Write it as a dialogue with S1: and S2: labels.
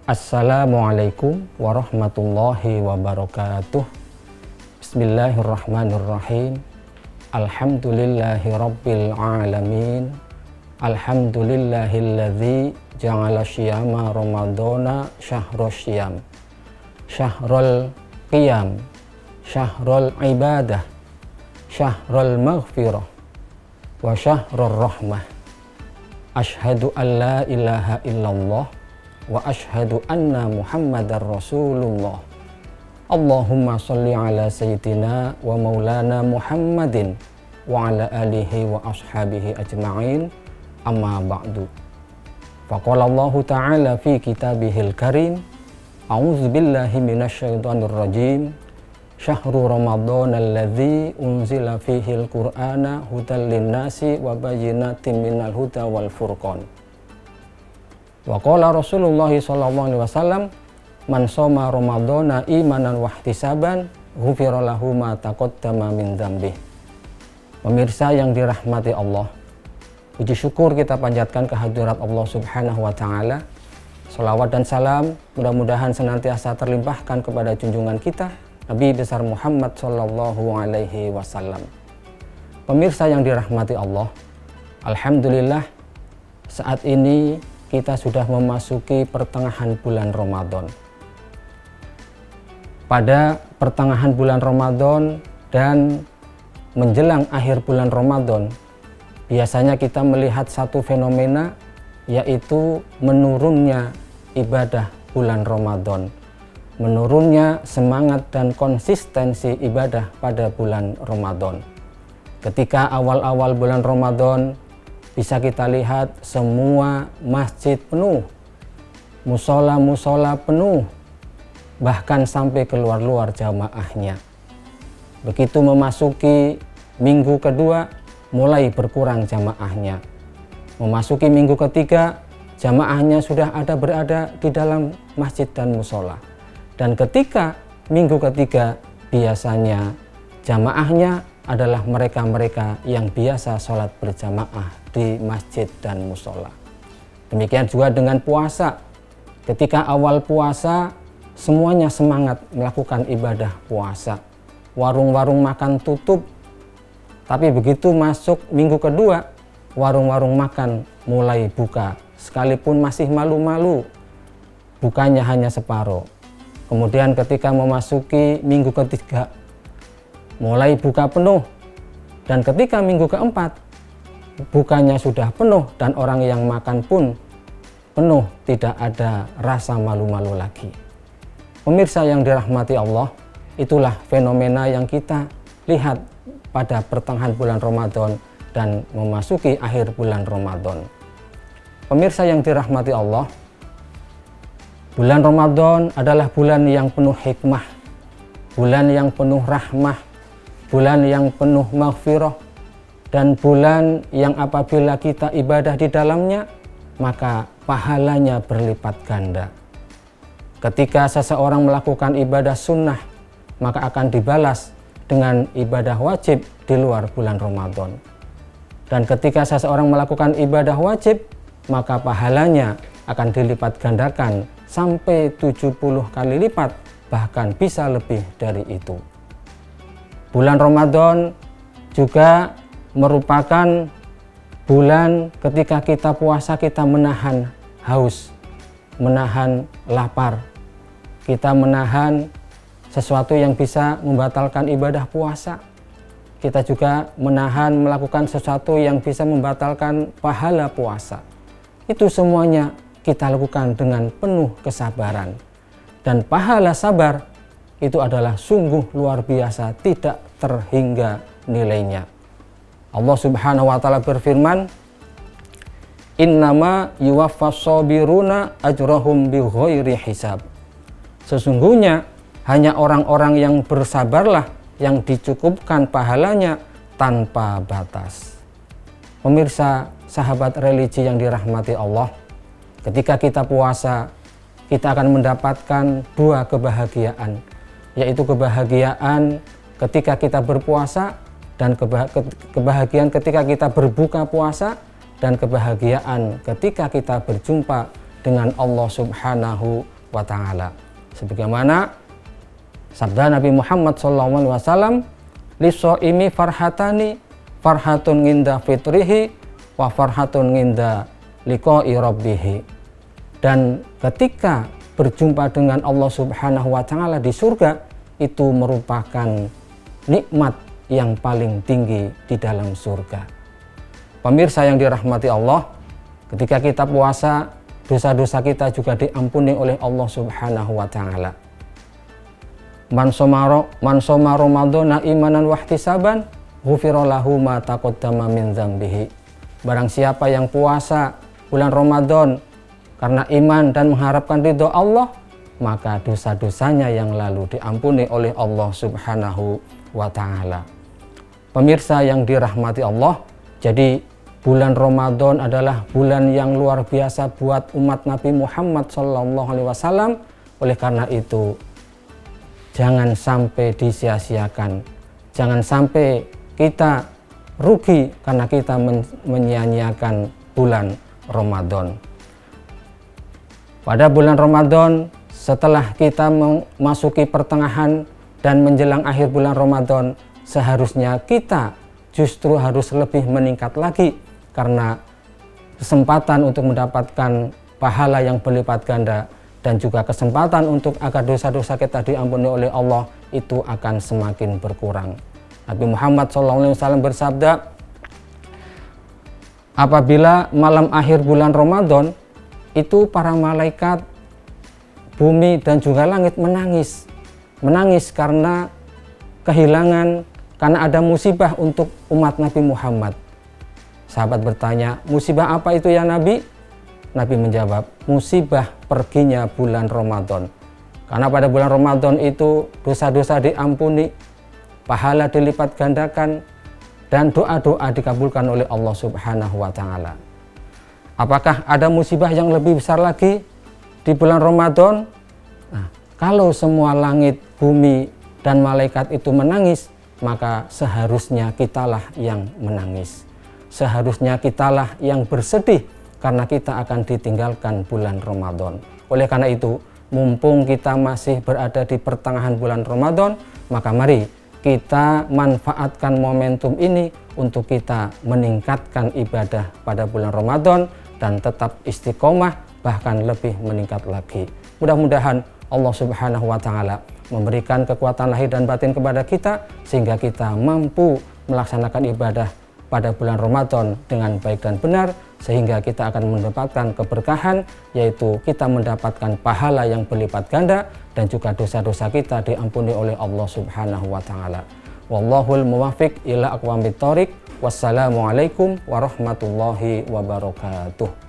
S1: Assalamualaikum warahmatullahi wabarakatuh. Bismillahirrahmanirrahim. Alhamdulillahi rabbil alamin. Alhamdulillahilladzi ja'ala syiyama ramadhana syahrul syiyam, syahrul qiyam, syahrul ibadah, syahrul maghfirah, wa syahrul rahmah. Ashhadu an la ilaha illallah wa ashhadu anna muhammadar rasulullah. Allahumma salli ala sayyidina wa maulana muhammadin wa ala alihi wa ashabihi ajma'in, amma ba'du. Faqala Allah ta'ala fi kitabihil karim, a'udzu billahi minasyaitonir rajim, syahrul ramadhan alladzi unzila fihil qur'ana hudal linnasi wa bayyinatin minal huda wal furqan. Wa qala Rasulullah sallallahu alaihi wasallam, man shoma ramadhana imanan wa ihtisaban ghufira lahu ma taqaddama min dzambih. Pemirsa yang dirahmati Allah, puji syukur kita panjatkan kehadirat Allah Subhanahu wa taala. Shalawat dan salam mudah-mudahan senantiasa terlimpahkan kepada junjungan kita Nabi besar Muhammad sallallahu alaihi wasallam. Pemirsa yang dirahmati Allah, alhamdulillah saat ini kita sudah memasuki pertengahan bulan Ramadan. Pada pertengahan bulan Ramadan dan menjelang akhir bulan Ramadan, biasanya kita melihat satu fenomena, yaitu menurunnya ibadah bulan Ramadan, menurunnya semangat dan konsistensi ibadah pada bulan Ramadan. Ketika awal-awal bulan Ramadan, bisa kita lihat semua masjid penuh, musola-musola penuh, bahkan sampai keluar-luar jamaahnya. Begitu memasuki minggu kedua, mulai berkurang jamaahnya. Memasuki minggu ketiga, jamaahnya sudah berada di dalam masjid dan musola. Dan ketika minggu ketiga, biasanya jamaahnya adalah mereka-mereka yang biasa sholat berjamaah di masjid dan musola. Demikian juga dengan puasa. Ketika awal puasa, semuanya semangat melakukan ibadah puasa. Warung-warung makan tutup. Tapi begitu masuk minggu kedua, warung-warung makan mulai buka. Sekalipun masih malu-malu, bukanya hanya separuh. Kemudian ketika memasuki minggu ketiga, mulai buka penuh, dan ketika minggu keempat bukanya sudah penuh dan orang yang makan pun penuh, tidak ada rasa malu-malu lagi. Pemirsa yang dirahmati Allah, itulah fenomena yang kita lihat pada pertengahan bulan Ramadan dan memasuki akhir bulan Ramadan. Pemirsa yang dirahmati Allah, bulan Ramadan adalah bulan yang penuh hikmah, bulan yang penuh rahmah, bulan yang penuh maghfirah, dan bulan yang apabila kita ibadah di dalamnya, maka pahalanya berlipat ganda. Ketika seseorang melakukan ibadah sunnah, maka akan dibalas dengan ibadah wajib di luar bulan Ramadan. Dan ketika seseorang melakukan ibadah wajib, maka pahalanya akan dilipat gandakan sampai 70 kali lipat, bahkan bisa lebih dari itu. Bulan Ramadan juga merupakan bulan ketika kita puasa, kita menahan haus, menahan lapar, kita menahan sesuatu yang bisa membatalkan ibadah puasa. Kita juga menahan melakukan sesuatu yang bisa membatalkan pahala puasa. Itu semuanya kita lakukan dengan penuh kesabaran. Dan pahala sabar itu adalah sungguh luar biasa, tidak terhingga nilainya. Allah Subhanahu wa taala berfirman, innama yuwaffas sabiruna ajrahum bighairi hisab. Sesungguhnya hanya orang-orang yang bersabarlah yang dicukupkan pahalanya tanpa batas. Pemirsa, sahabat religi yang dirahmati Allah, ketika kita puasa, kita akan mendapatkan dua kebahagiaan, yaitu kebahagiaan ketika kita berpuasa dan kebahagiaan ketika kita berbuka puasa, dan kebahagiaan ketika kita berjumpa dengan Allah Subhanahu wa ta'ala. Sebagaimana sabda Nabi Muhammad SAW, "Lis-shaimi farhatani, farhatun nginda fitrihi wa farhatun nginda liqa'i rabbih." Dan ketika berjumpa dengan Allah Subhanahu wa ta'ala di surga, itu merupakan nikmat yang paling tinggi di dalam surga. Pemirsa yang dirahmati Allah, ketika kita puasa, dosa-dosa kita juga diampuni oleh Allah Subhanahu wa ta'ala. Man shoma Ramadhana imanan wahtisaban ghufira lahu ma taqaddama min dzambihi. Barang siapa yang puasa bulan Ramadan karena iman dan mengharapkan ridho Allah, maka dosa-dosanya yang lalu diampuni oleh Allah Subhanahu wa ta'ala. Pemirsa yang dirahmati Allah, jadi bulan Ramadan adalah bulan yang luar biasa buat umat Nabi Muhammad SAW. Oleh karena itu, jangan sampai disia-siakan, jangan sampai kita rugi karena kita menyia-nyiakan bulan Ramadan. Pada bulan Ramadan, setelah kita memasuki pertengahan dan menjelang akhir bulan Ramadan, seharusnya kita justru harus lebih meningkat lagi, karena kesempatan untuk mendapatkan pahala yang berlipat ganda dan juga kesempatan untuk agar dosa-dosa kita diampuni oleh Allah itu akan semakin berkurang. Nabi Muhammad SAW bersabda, apabila malam akhir bulan Ramadan, itu para malaikat, bumi dan juga langit menangis karena kehilangan, karena ada musibah untuk umat Nabi Muhammad. Sahabat bertanya, musibah apa itu ya Nabi? Nabi menjawab, musibah perginya bulan Ramadan. Karena pada bulan Ramadan itu dosa-dosa diampuni, pahala dilipat gandakan, dan doa-doa dikabulkan oleh Allah Subhanahu wa ta'ala. Apakah ada musibah yang lebih besar lagi di bulan Ramadan? Nah, kalau semua langit, bumi, dan malaikat itu menangis, maka seharusnya kitalah yang menangis. Seharusnya kitalah yang bersedih karena kita akan ditinggalkan bulan Ramadan. Oleh karena itu, mumpung kita masih berada di pertengahan bulan Ramadan, maka mari kita manfaatkan momentum ini untuk kita meningkatkan ibadah pada bulan Ramadan dan tetap istiqomah, bahkan lebih meningkat lagi. Mudah-mudahan Allah Subhanahu wa ta'ala memberikan kekuatan lahir dan batin kepada kita sehingga kita mampu melaksanakan ibadah pada bulan Ramadan dengan baik dan benar, sehingga kita akan mendapatkan keberkahan, yaitu kita mendapatkan pahala yang berlipat ganda dan juga dosa-dosa kita diampuni oleh Allah Subhanahu wa ta'ala. Wallahul muwaffiq ila aqwamit thoriq. Wassalamualaikum warahmatullahi wabarakatuh.